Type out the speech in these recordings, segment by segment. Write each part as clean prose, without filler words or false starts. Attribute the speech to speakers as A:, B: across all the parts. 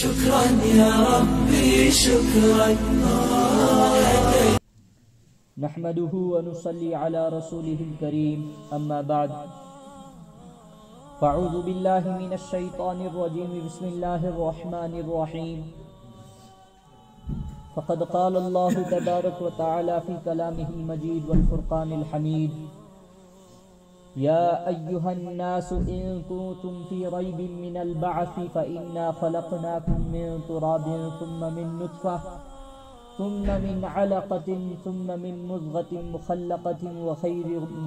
A: شكرا يا ربي شكرا.
B: نحمده ونصلي على رسوله الكريم أما بعد فأعوذ بالله من الشيطان الرجيم بسم الله الرحمن الرحيم. فقد قال الله تبارك وتعالى في كلامه المجيد والفرقان الحميد: يا أيها الناس إن كنتم في ريب من البعث فإنا خلقناكم من تراب ثم من نطفة ثم من علقة ثم من مضغة مخلقة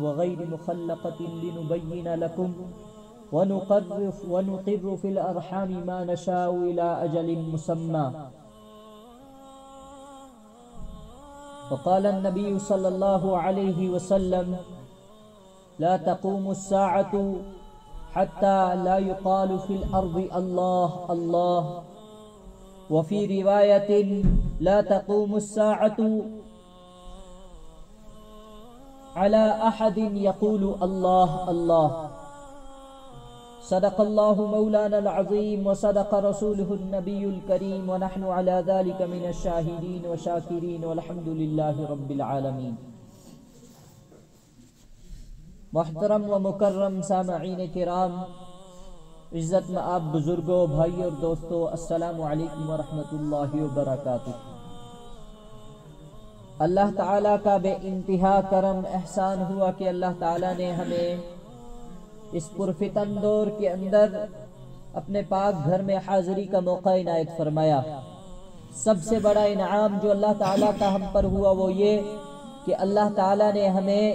B: وغير مخلقة لنبين لكم ونقر في الأرحام ما نشاء إلى أجل مسمى. وقال النبي صلى الله عليه وسلم: لا تقوم الساعة حتى لا يقال في الأرض الله الله. وفي رواية: لا تقوم الساعة على أحد يقول الله الله. صدق الله مولانا العظيم وصدق رسوله النبي الكريم ونحن على ذلك من الشاهدين وشاكرين والحمد لله رب العالمين. محترم و مکرم سامعین کرام، عزت میں آپ بزرگوں، بھائی اور دوستوں، السلام علیکم ورحمۃ اللہ وبرکاتہ۔ اللہ تعالیٰ کا بے انتہا کرم احسان ہوا کہ اللہ تعالیٰ نے ہمیں اس پرفتن دور کے اندر اپنے پاک گھر میں حاضری کا موقع عنایت فرمایا۔ سب سے بڑا انعام جو اللہ تعالیٰ کا ہم پر ہوا وہ یہ کہ اللہ تعالیٰ نے ہمیں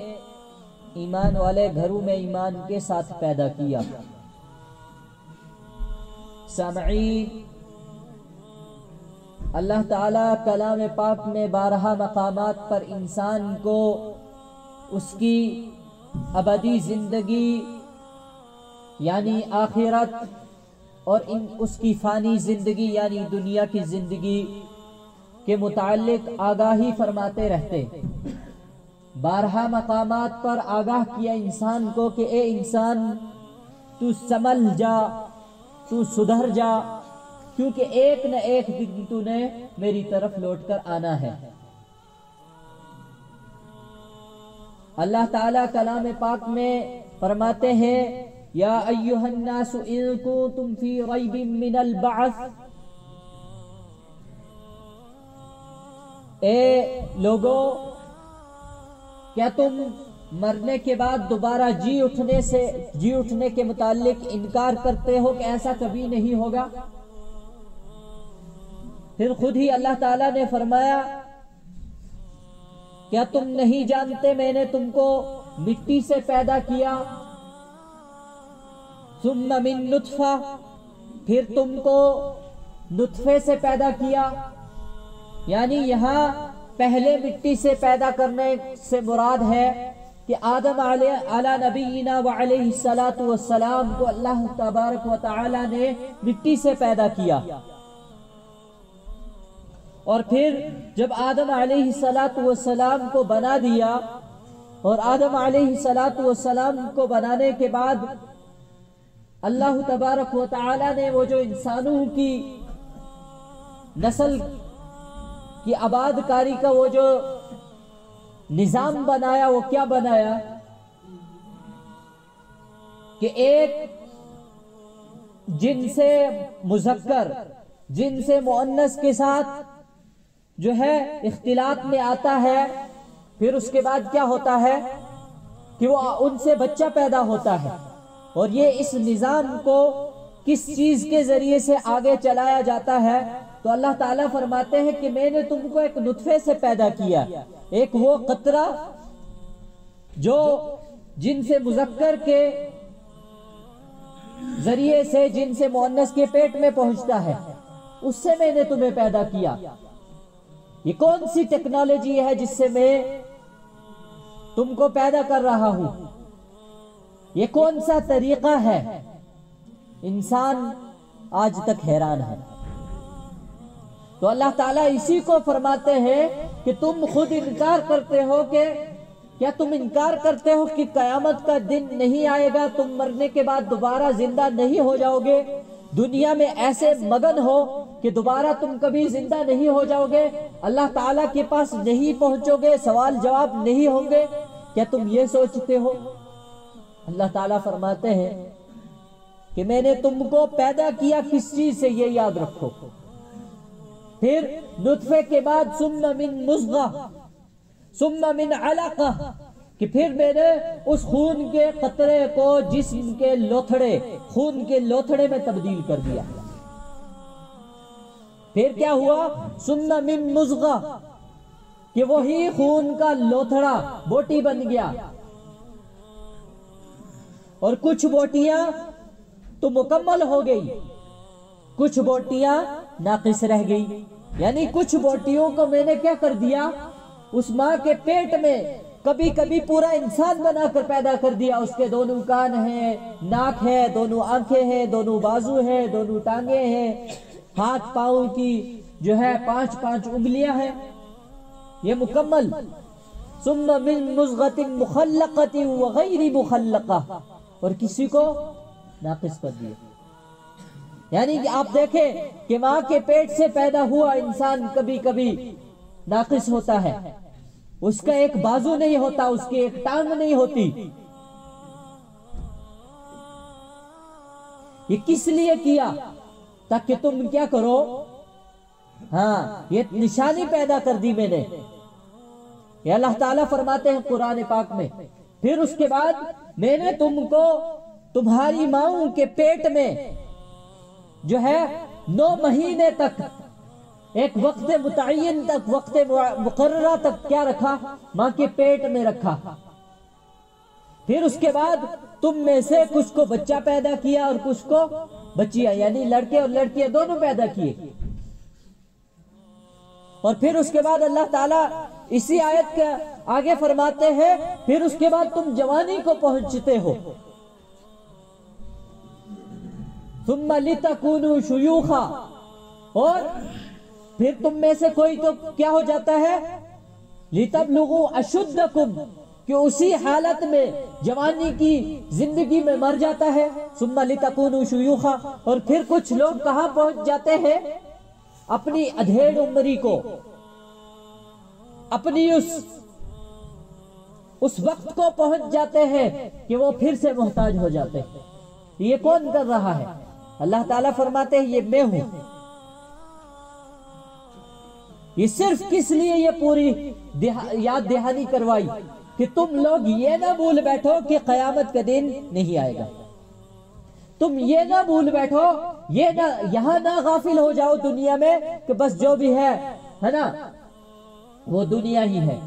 B: ایمان والے گھروں میں ایمان کے ساتھ پیدا کیا۔ سامعین، اللہ تعالیٰ کلام پاک میں بارہا مقامات پر انسان کو اس کی ابدی زندگی یعنی آخرت اور اس کی فانی زندگی یعنی دنیا کی زندگی کے متعلق آگاہی فرماتے رہتے۔ بارہا مقامات پر آگاہ کیا انسان کو کہ اے انسان، تو سنبھل جا، تو سدھر جا، کیونکہ ایک نہ ایک دن تو نے میری طرف لوٹ کر آنا ہے۔ اللہ تعالیٰ کلام پاک میں فرماتے ہیں: یا ایھا الناس ان کنتم فی ریب من البعث، اے لوگو، کیا تم مرنے کے بعد دوبارہ جی اٹھنے کے متعلق انکار کرتے ہو کہ ایسا کبھی نہیں ہوگا؟ پھر خود ہی اللہ تعالیٰ نے فرمایا: کیا تم نہیں جانتے میں نے تم کو مٹی سے پیدا کیا، ثم من نطفہ، پھر تم کو نطفے سے پیدا کیا۔ یعنی یہاں پہلے مٹی سے پیدا کرنے سے مراد ہے کہ آدم علی نبینا وعلیہ الصلاۃ والسلام کو اللہ تبارک و تعالی نے مٹی سے پیدا کیا، اور پھر جب آدم علیہ الصلاۃ والسلام کو بنا دیا، اور آدم علیہ الصلاۃ والسلام کو بنانے کے بعد اللہ تبارک و تعالی نے وہ جو انسانوں کی نسل کی آباد کاری کا وہ جو نظام بنایا، وہ کیا بنایا کہ ایک جن سے مذکر جن سے مؤنث کے ساتھ جو ہے اختلاط میں آتا ہے، پھر اس کے بعد کیا ہوتا ہے کہ وہ ان سے بچہ پیدا ہوتا ہے۔ اور یہ اس نظام کو کس چیز کے ذریعے سے آگے چلایا جاتا ہے؟ تو اللہ تعالیٰ فرماتے ہیں کہ میں نے تم کو ایک نطفے سے پیدا کیا، ایک وہ قطرہ جو جن سے مذکر کے ذریعے سے جن سے مؤنث کے پیٹ میں پہنچتا ہے، اس سے میں نے تمہیں پیدا کیا۔ یہ کون سی ٹیکنالوجی ہے جس سے میں تم کو پیدا کر رہا ہوں؟ یہ کون سا طریقہ ہے؟ انسان آج تک حیران ہے۔ تو اللہ تعالیٰ اسی کو فرماتے ہیں کہ تم خود انکار کرتے ہو کہ کیا تم انکار کرتے ہو کہ قیامت کا دن نہیں آئے گا، تم مرنے کے بعد دوبارہ زندہ نہیں ہو جاؤ گے، دنیا میں ایسے مگن ہو کہ دوبارہ تم کبھی زندہ نہیں ہو جاؤ گے، اللہ تعالیٰ کے پاس نہیں پہنچو گے، سوال جواب نہیں ہوں گے؟ کیا تم یہ سوچتے ہو؟ اللہ تعالیٰ فرماتے ہیں کہ میں نے تم کو پیدا کیا کس چیز سے، یہ یاد رکھو۔ پھر نطفے کے بعد ثم من مضغہ ثم من علقہ، کہ پھر میں نے اس خون کے قطرے کو جسم کے لوتھڑے، خون کے لوتھڑے میں تبدیل کر دیا۔ پھر کیا ہوا؟ ثم من مضغہ، کہ وہی خون کا لوتھڑا بوٹی بن گیا، اور کچھ بوٹیاں تو مکمل ہو گئی، کچھ بوٹیاں ناقص رہ گئی۔ یعنی کچھ بوٹیوں کو میں نے کیا کر دیا، اس ماں کے پیٹ میں کبھی کبھی پورا انسان بنا کر پیدا کر دیا۔ اس کے دونوں کان ہیں، ناک ہے، دونوں آنکھیں ہیں، دونوں بازو ہیں، دونوں ٹانگیں ہیں، ہاتھ پاؤں کی جو ہے 5 انگلیاں ہیں، یہ مکمل۔ ثم من مضغۃ مخلقۃ وغیر مخلقہ، اور کسی کو ناقص کر دیا۔ یعنی کہ آپ دیکھیں کہ ماں کے پیٹ سے پیدا ہوا انسان کبھی کبھی ناقص ہوتا ہے، اس کا ایک بازو نہیں ہوتا، اس کی ایک ٹانگ نہیں ہوتی۔ یہ کس لیے کیا؟ تاکہ تم کیا کرو؟ ہاں، یہ نشانی پیدا کر دی میں نے۔ یہ اللہ تعالیٰ فرماتے ہیں قرآن پاک میں، پھر اس کے بعد میں نے تم کو تمہاری ماؤں کے پیٹ میں جو ہے 9 مہینے تک، ایک وقت متعین تک، وقت مقررہ تک کیا رکھا؟ ماں کے پیٹ میں رکھا۔ پھر اس کے بعد تم میں سے کچھ کو بچہ پیدا کیا اور کچھ کو بچیاں، یعنی لڑکے اور لڑکیاں دونوں پیدا کیے۔ اور پھر اس کے بعد اللہ تعالیٰ اسی آیت کے آگے فرماتے ہیں پھر اس کے بعد تم جوانی کو پہنچتے ہو۔ ثم لتکونوا شیوخا، اور پھر تم میں سے کوئی تو کیا ہو جاتا ہے؟ لتبلغوا اشدکم، کہ اسی حالت میں جوانی کی زندگی میں مر جاتا ہے۔ ثم لتکونوا شیوخا، اور پھر کچھ لوگ کہاں پہنچ جاتے ہیں؟ اپنی ادھیڑ عمری کو، اپنی اس وقت کو پہنچ جاتے ہیں کہ وہ پھر سے محتاج ہو جاتے ہیں۔ یہ کون کر رہا ہے؟ اللہ تعالیٰ فرماتے ہیں یہ میں ہوں۔ یہ صرف کس لیے یہ پوری یاد دہانی کروائی کہ تم لوگ یہ نہ بھول بیٹھو کہ قیامت کا دن نہیں آئے گا، تم یہ نہ بھول بیٹھو، یہ نہ یہاں نہ غافل ہو جاؤ دنیا میں کہ بس جو بھی ہے نا وہ دنیا ہی ہے،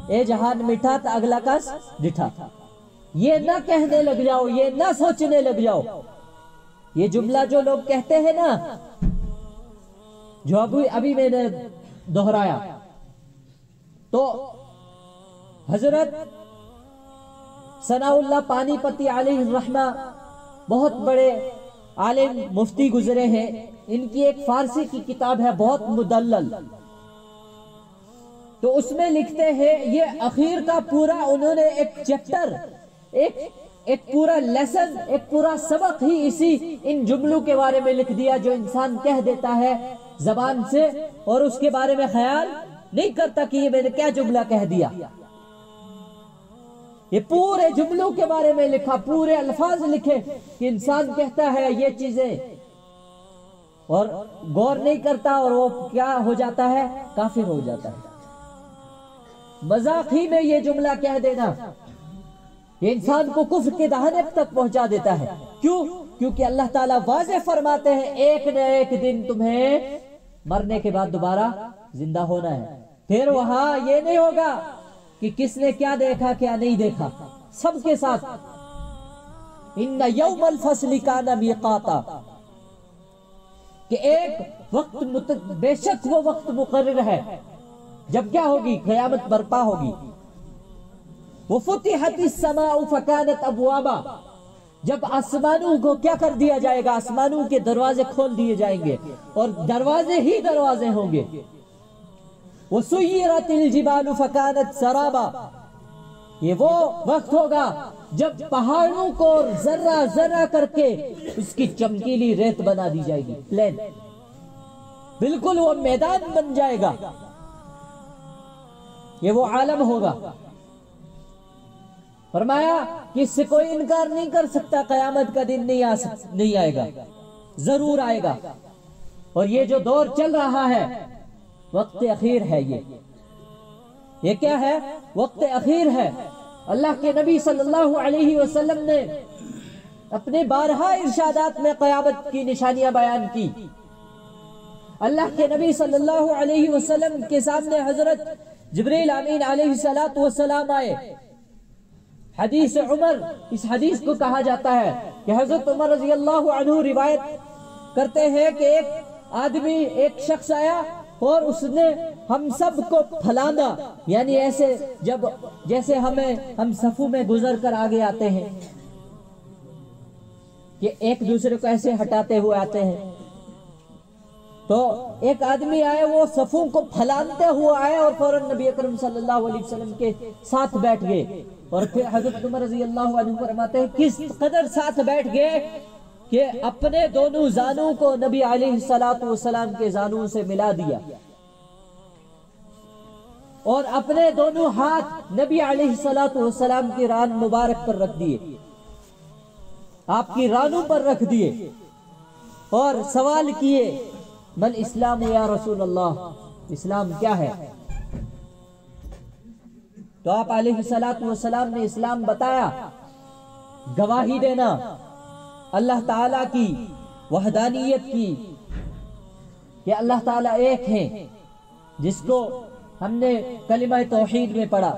B: اے جہان میٹھا تھا اگلا کس ڈٹھا، یہ نہ کہنے لگ جاؤ، یہ نہ سوچنے لگ جاؤ۔ یہ جملہ جو لوگ کہتے ہیں نا، جو ابھی میں نے دہرایا، تو حضرت ثناء اللہ پانی پتی علیہ الرحمہ بہت بڑے عالم مفتی گزرے ہیں، ان کی ایک فارسی کی کتاب ہے بہت مدلل، تو اس میں لکھتے ہیں یہ اخیر کا پورا انہوں نے ایک چیپٹر، ایک پورا لیسن، ایک پورا سبق ہی اسی ان جملوں کے بارے میں لکھ دیا جو انسان کہہ دیتا ہے زبان سے اور اس کے بارے میں خیال نہیں کرتا کہ یہ میں نے کیا جملہ کہہ دیا۔ یہ پورے جملوں کے بارے میں لکھا، پورے الفاظ لکھے کہ انسان کہتا ہے یہ چیزیں اور غور نہیں کرتا اور وہ کیا ہو جاتا ہے؟ کافر ہو جاتا ہے۔ مذاق ہی میں یہ جملہ کہہ دینا یہ انسان کو کفر کے دہانے تک پہنچا دیتا ہے۔ کیوں؟ کیونکہ اللہ تعالیٰ واضح فرماتے ہیں ایک نہ ایک دن تمہیں مرنے کے بعد دوبارہ زندہ ہونا ہے۔ پھر وہاں یہ نہیں ہوگا کہ کس نے کیا دیکھا کیا نہیں دیکھا، سب کے ساتھ ان یوم الفصل کان میقاتا، کہ ایک وقت بے شک وہ وقت مقرر ہے جب کیا ہوگی؟ قیامت برپا ہوگی۔ وفتحت السماء فكانت ابوابا، جب آسمانوں کو کیا کر دیا جائے گا؟ آسمانوں کے دروازے کھول دیے جائیں گے اور دروازے ہی دروازے ہوں گے۔ وسيرت الجبال فكانت سرابا، یہ وہ وقت ہوگا جب پہاڑوں کو ذرہ ذرہ کر کے اس کی چمکیلی ریت بنا دی جائے گی، پلین، بالکل وہ میدان بن جائے گا، یہ وہ عالم ہوگا۔ فرمایا کہ اس سے کوئی انکار نہیں کر سکتا قیامت کا دن نہیں آئے گا، ضرور آئے گا۔ اور یہ جو دور چل رہا ہے وقت اخیر ہے، یہ کیا ہے؟ وقت اخیر ہے۔ اللہ کے نبی صلی اللہ علیہ وسلم نے اپنے بارہا ارشادات میں قیامت کی نشانیاں بیان کی۔ اللہ کے نبی صلی اللہ علیہ وسلم کے سامنے حضرت جبریل امین علیہ السلام آئے۔ حدیث عمر، اس حدیث کو کہا جاتا ہے کہ حضرت عمر رضی اللہ عنہ روایت کرتے ہیں کہ ایک شخص آیا اور اس نے ہم سب کو پھلانا، یعنی ایسے جیسے ہم صفوں میں گزر کر آگے آتے ہیں کہ ایک دوسرے کو ایسے ہٹاتے ہوئے آتے ہیں، تو ایک آدمی آئے، وہ صفوں کو پھلانتے ہوئے آئے اور فوراً نبی اکرم صلی اللہ علیہ وسلم کے ساتھ بیٹھ گئے۔ اور پھر حضرت عمر رضی اللہ عنہ فرماتے ہیں کس قدر ساتھ بیٹھ گئے کہ اپنے دونوں زانوں کو نبی علیہ السلام کے زانوں سے ملا دیا اور اپنے دونوں ہاتھ نبی علیہ السلام کی ران مبارک پر رکھ دیے، آپ کی رانوں پر رکھ دیے اور سوال کیے من اسلام یا رسول اللہ، اسلام کیا ہے؟ تو آپ علیہ السلام نے اسلام بتایا، گواہی دینا اللہ تعالیٰ کی وحدانیت کی، کہ اللہ تعالیٰ ایک ہیں، جس کو ہم نے کلمہ توحید میں پڑھا،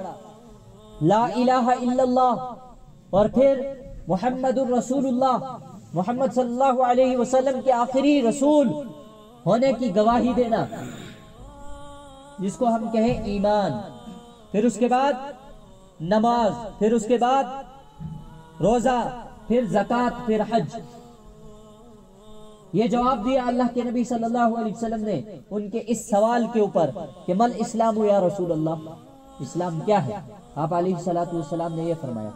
B: لا الہ الا اللہ، اور پھر محمد الرسول اللہ، محمد صلی اللہ علیہ وسلم کے آخری رسول ہونے کی گواہی دینا، جس کو ہم کہیں ایمان۔ پھر اس کے بعد نماز، پھر اس کے بعد روزہ، پھر زکوٰۃ، پھر حج۔ یہ جواب دیا اللہ کے نبی صلی اللہ علیہ وسلم نے ان کے اس سوال کے اوپر کہ مل اسلام یا رسول اللہ، اسلام کیا ہے؟ آپ علیہ السلام نے یہ فرمایا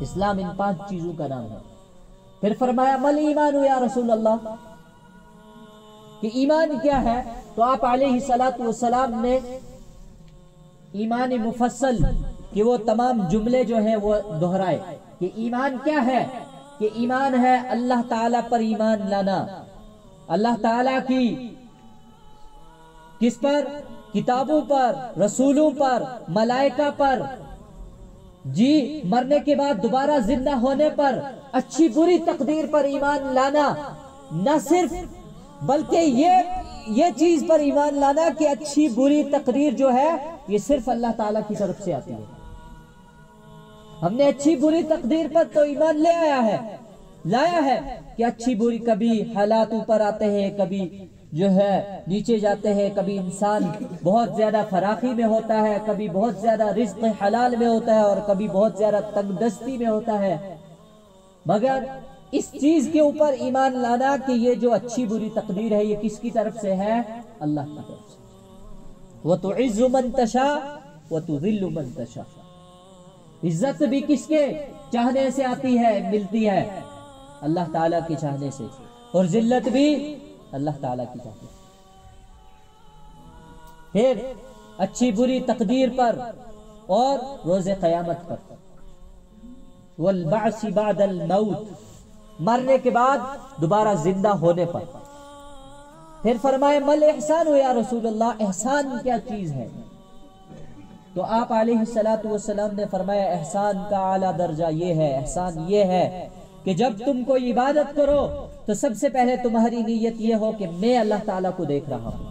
B: اسلام ان 5 چیزوں کا نام ہے۔ پھر فرمایا مل ایمان یا رسول اللہ، کہ ایمان کیا ہے؟ تو آپ علیہ السلام نے ایمان مفصل کہ وہ تمام جملے جو ہیں وہ دہرائے کہ ایمان کیا ہے؟ کہ ایمان ہے اللہ تعالیٰ پر ایمان لانا، اللہ تعالیٰ کی کس پر؟ کتابوں پر، رسولوں پر، ملائکہ پر، جی مرنے کے بعد دوبارہ زندہ ہونے پر، اچھی بری تقدیر پر ایمان لانا، نہ صرف بلکہ یہ چیز پر ایمان لانا کہ اچھی بری تقدیر جو ہے یہ صرف اللہ تعالیٰ کی طرف سے آتی ہے۔ ہم نے اچھی بری تقدیر پر تو ایمان لایا ہے کہ اچھی بری کبھی حالات اوپر آتے ہیں، کبھی جو ہے نیچے جاتے ہیں، کبھی انسان بہت زیادہ فراخی میں ہوتا ہے، کبھی بہت زیادہ رزق حلال میں ہوتا ہے، اور کبھی بہت زیادہ تنگ دستی میں ہوتا ہے، مگر اس چیز کے اوپر ایمان لانا کہ یہ جو اچھی بری تقدیر ہے یہ کس کی طرف سے ہے؟ اللہ کی طرف سے۔ وَتُعِزُّ مَن تَشَاءُ وَتُذِلُّ مَن تَشَاءُ، عزت بھی کس کے چاہنے سے آتی ہے، ملتی ہے؟ اللہ تعالیٰ کے چاہنے سے، اور ذلت بھی اللہ تعالیٰ کی چاہنے سے۔ پھر اچھی بری تقدیر پر اور روز قیامت پر، وَالْبَعْثِ بَعْدَ الْمَوْتِ، مرنے کے بعد دوبارہ زندہ ہونے پر۔ پھر فرمائے مل احسان یا رسول اللہ، احسان کیا چیز ہے؟ تو آپ علیہ السلام نے فرمایا احسان کا اعلیٰ درجہ یہ ہے، احسان یہ ہے کہ جب تم کوئی عبادت کرو تو سب سے پہلے تمہاری نیت یہ ہو کہ میں اللہ تعالیٰ کو دیکھ رہا ہوں۔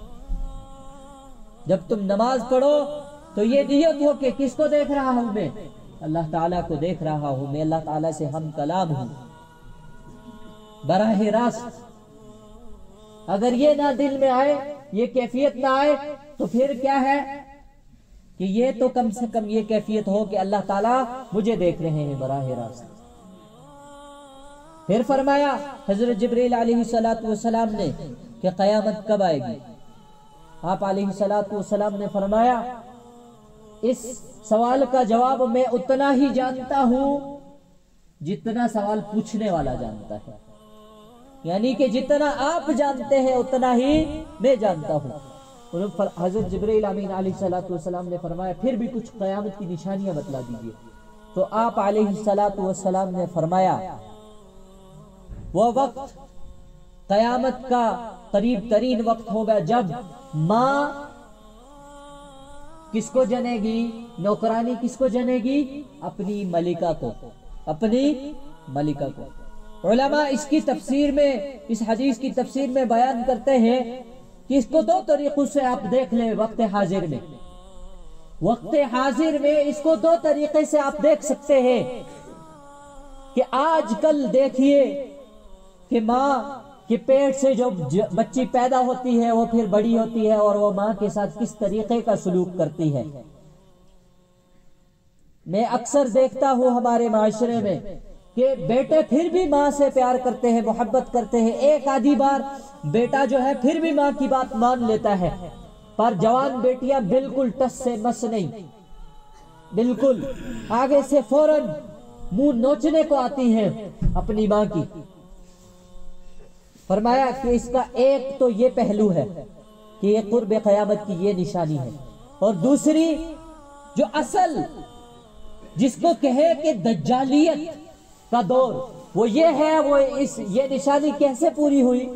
B: جب تم نماز پڑھو تو یہ نیت ہو کہ کس کو دیکھ رہا ہوں؟ میں اللہ تعالیٰ کو دیکھ رہا ہوں، میں اللہ تعالیٰ سے ہم کلام ہوں براہ راست۔ اگر یہ نہ دل میں آئے، یہ کیفیت نہ آئے، تو پھر کیا ہے کہ یہ تو کم سے کم یہ کیفیت ہو کہ اللہ تعالیٰ مجھے دیکھ رہے ہیں براہ راست۔ پھر فرمایا حضرت جبریل علیہ السلام نے کہ قیامت کب آئے گی؟ آپ علیہ السلام نے فرمایا اس سوال کا جواب میں اتنا ہی جانتا ہوں جتنا سوال پوچھنے والا جانتا ہے، یعنی کہ جتنا آپ جانتے ہیں اتنا ہی میں جانتا ہوں۔ حضرت جبرائیل امین علیہ السلام نے فرمایا پھر بھی کچھ قیامت کی نشانیاں بتلا دیجیے، تو آپ علیہ السلام نے فرمایا وہ وقت قیامت کا قریب ترین وقت ہوگا جب ماں کس کو جنے گی، نوکرانی کس کو جنے گی؟ اپنی ملکہ کو، اپنی ملکہ کو۔ علماء اس کی تفسیر میں، اس حدیث کی تفسیر میں بیان کرتے ہیں کہ اس کو دو طریقوں سے آپ دیکھ لیں۔ وقت حاضر میں اس کو دو طریقے سے آپ دیکھ سکتے ہیں کہ آج کل دیکھیے کہ ماں کے پیٹ سے جو بچی پیدا ہوتی ہے وہ پھر بڑی ہوتی ہے اور وہ ماں کے ساتھ کس طریقے کا سلوک کرتی ہے۔ میں اکثر دیکھتا ہوں ہمارے معاشرے میں کہ بیٹے پھر بھی ماں سے پیار کرتے ہیں، محبت کرتے ہیں، ایک آدھی بار بیٹا جو ہے پھر بھی ماں کی بات مان لیتا ہے، پر جوان بیٹیاں بالکل ٹس سے مس نہیں، بالکل آگے سے فوراً منہ نوچنے کو آتی ہیں اپنی ماں کی۔ فرمایا کہ اس کا ایک تو یہ پہلو ہے کہ یہ قرب قیامت کی یہ نشانی ہے، اور دوسری جو اصل جس کو کہے کہ دجالیت کا دور، وہ یہ ہے، یہ نشانی کیسے پوری ہوئی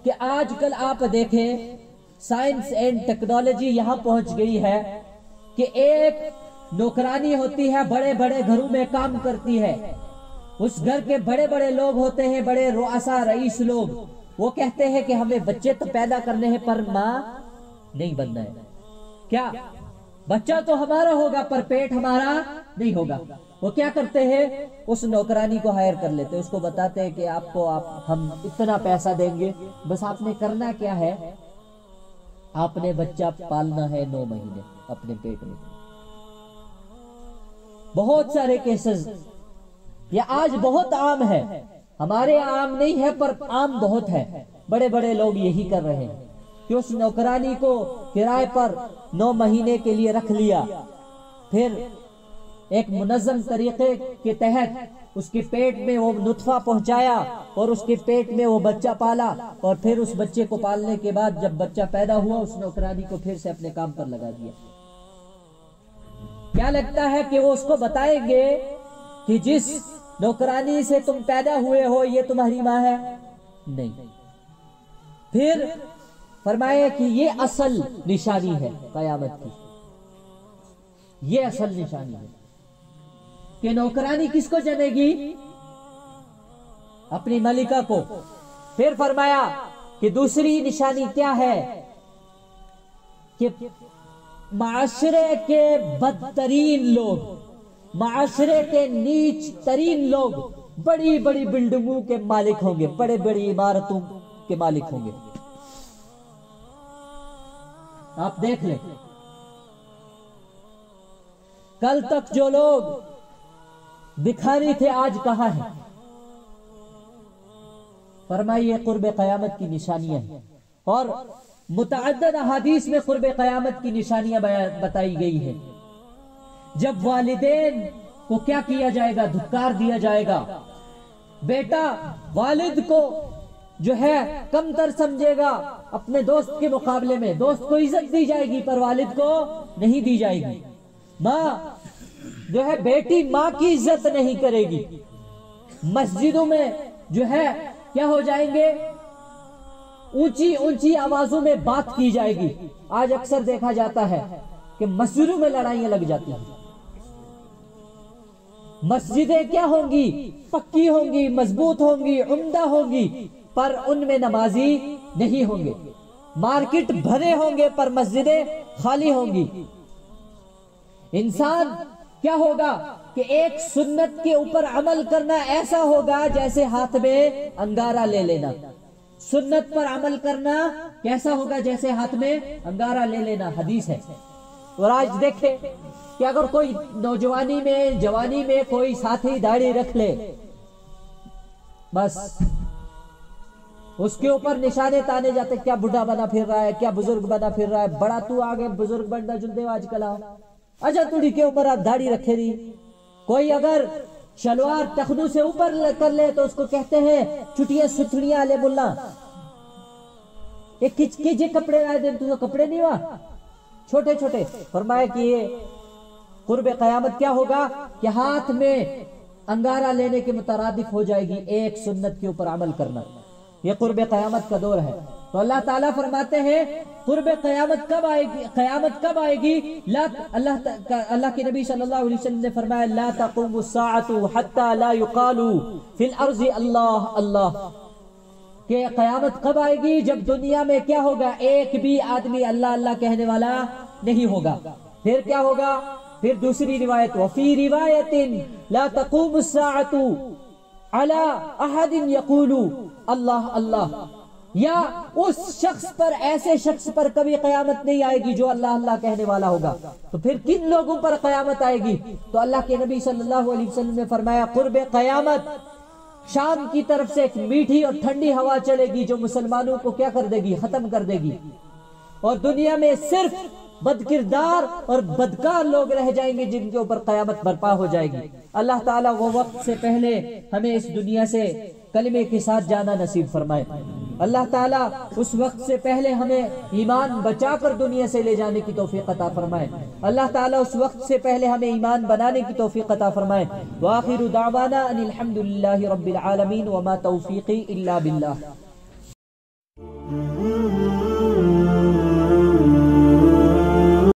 B: کہ آج کل آپ دیکھیں سائنس اینڈ ٹیکنالوجی یہاں پہنچ گئی ہے کہ ایک نوکرانی ہوتی ہے، بڑے بڑے گھروں میں کام کرتی ہے، اس گھر کے بڑے بڑے لوگ ہوتے ہیں، بڑے رؤسا رئیس لوگ، وہ کہتے ہیں کہ ہمیں بچے تو پیدا کرنے ہیں پر ماں نہیں بننا ہے۔ کیا بچہ تو ہمارا ہوگا پر پیٹ ہمارا نہیں ہوگا؟ وہ کیا کرتے ہیں؟ اس نوکرانی کو ہائر کر لیتے، اس کو بتاتے ہیں کہ ہم اتنا پیسہ دیں گے، بس آپ نے کرنا کیا ہے، آپ نے بچہ پالنا ہے 9 مہینے اپنے پیٹ میں۔ بہت سارے کیسز یہ آج بہت عام ہے، ہمارے عام نہیں ہے پر عام بہت ہے، بڑے بڑے لوگ یہی کر رہے ہیں کہ اس نوکرانی کو کرائے پر 9 مہینے کے لیے رکھ لیا، پھر ایک منظم طریقے کے تحت اس کے پیٹ میں وہ نطفہ پہنچایا اور اس کے پیٹ میں وہ بچہ پالا، اور پھر اس بچے کو پالنے کے بعد جب بچہ پیدا ہوا اس نوکرانی کو پھر سے اپنے کام پر لگا دیا۔ کیا لگتا ہے کہ وہ اس کو بتائیں گے کہ جس نوکرانی سے تم پیدا ہوئے ہو یہ تمہاری ماں ہے؟ نہیں۔ پھر فرمایا کہ یہ اصل نشانی ہے قیامت کی، یہ اصل نشانی ہے کہ نوکرانی کس کو جنے گی؟ اپنی ملکہ کو۔ پھر فرمایا کہ دوسری نشانی کیا ہے کہ معاشرے کے بدترین لوگ، معاشرے کے نیچ ترین لوگ بڑی بڑی بلڈنگوں کے مالک ہوں گے، بڑے بڑی عمارتوں کے مالک ہوں گے۔ آپ دیکھ لیں کل تک جو لوگ بکھاری تھے آج کہاں ہیں؟ فرمائیے قرب قیامت کی نشانیاں ہیں، اور متعدد احادیث میں قرب قیامت کی نشانیاں بتائی گئی ہیں۔ جب والدین کو کیا کیا جائے گا؟ دھکار دیا جائے گا، بیٹا والد کو جو ہے کم تر سمجھے گا اپنے دوست کے مقابلے میں، دوست کو عزت دی جائے گی پر والد کو نہیں دی جائے گی، ماں جو ہے بیٹی ماں کی عزت نہیں کرے گی، مسجدوں میں جو ہے کیا ہو جائیں گے؟ اونچی اونچی آوازوں میں بات کی جائے گی۔ آج اکثر دیکھا جاتا ہے کہ مسجدوں میں لڑائیاں لگ جاتی ہیں۔ مسجدیں کیا ہوں گی؟ پکی ہوں گی، مضبوط ہوں گی، عمدہ ہوں گی، پر ان میں نمازی نہیں ہوں گے۔ مارکیٹ بھرے ہوں گے پر مسجدیں خالی ہوں گی۔ انسان کیا ہوگا کہ ایک سنت کے اوپر عمل کرنا ایسا ہوگا جیسے ہاتھ میں انگارہ لے لینا۔ سنت پر عمل کرنا کیسا ہوگا؟ جیسے ہاتھ میں انگارہ لے لینا، حدیث ہے۔ اور آج دیکھیں کہ اگر کوئی نوجوانی میں، جوانی میں کوئی ساتھی داڑھی رکھ لے، بس اس کے اوپر نشانے تانے جاتے، کیا بڑھا بنا پھر رہا ہے، کیا بزرگ بنا پھر رہا ہے، بڑا تو آگے بزرگ بننا جلدے آج کل آؤ، اچھا تھوڑی کے اوپر آپ داڑھی رکھے دی. کوئی اگر شلوار ٹخنوں سے اوپر کر لے تو اس کو کہتے ہیں چھٹیاں ستھڑیاں علیہ ملا. ایک کچ کچ کپڑے آئے دن تو کپڑے نہیں ہوا چھوٹے چھوٹے. فرمایا کہ یہ قرب قیامت کیا ہوگا کہ ہاتھ میں انگارہ لینے کے مترادف ہو جائے گی ایک سنت کے اوپر عمل کرنا. یہ قرب قیامت کا دور ہے. تو اللہ تعالیٰ فرماتے ہیں قرب قیامت کب آئے گی, قیامت کب آئے گی. اللہ کے نبی صلی اللہ علیہ وسلم نے فرمایا لا تقوم الساعة حتى لا يقال في الارض اللہ اللہ, کہ قیامت کب آئے گی جب دنیا میں کیا ہوگا ایک بھی آدمی اللہ اللہ کہنے والا نہیں ہوگا. پھر کیا ہوگا, پھر دوسری روایت وفی روایت لا تقوم الساعة على احد يقول اللہ اللہ, یا اس شخص پر ایسے شخص پر کبھی قیامت نہیں آئے گی جو اللہ اللہ کہنے والا ہوگا. تو پھر کن لوگوں پر قیامت آئے گی؟ تو اللہ کے نبی صلی اللہ علیہ وسلم نے فرمایا قرب قیامت شام کی طرف سے ایک میٹھی اور ٹھنڈی ہوا چلے گی جو مسلمانوں کو کیا کر دے گی, ختم کر دے گی, اور دنیا میں صرف بد کردار اور بدکار لوگ رہ جائیں گے جن کے اوپر قیامت برپا ہو جائے گی. اللہ تعالیٰ وہ وقت سے پہلے ہمیں اس دنیا سے کلمے کے ساتھ جانا نصیب فرمائے. اللہ تعالیٰ اس وقت سے پہلے ہمیں ایمان بچا کر دنیا سے لے جانے کی توفیق عطا فرمائے. اللہ تعالیٰ اس وقت سے پہلے ہمیں ایمان بنانے کی توفیق عطا فرمائے. وآخر دعوانا ان الحمد للہ رب العالمین وما توفیقی الا باللہ.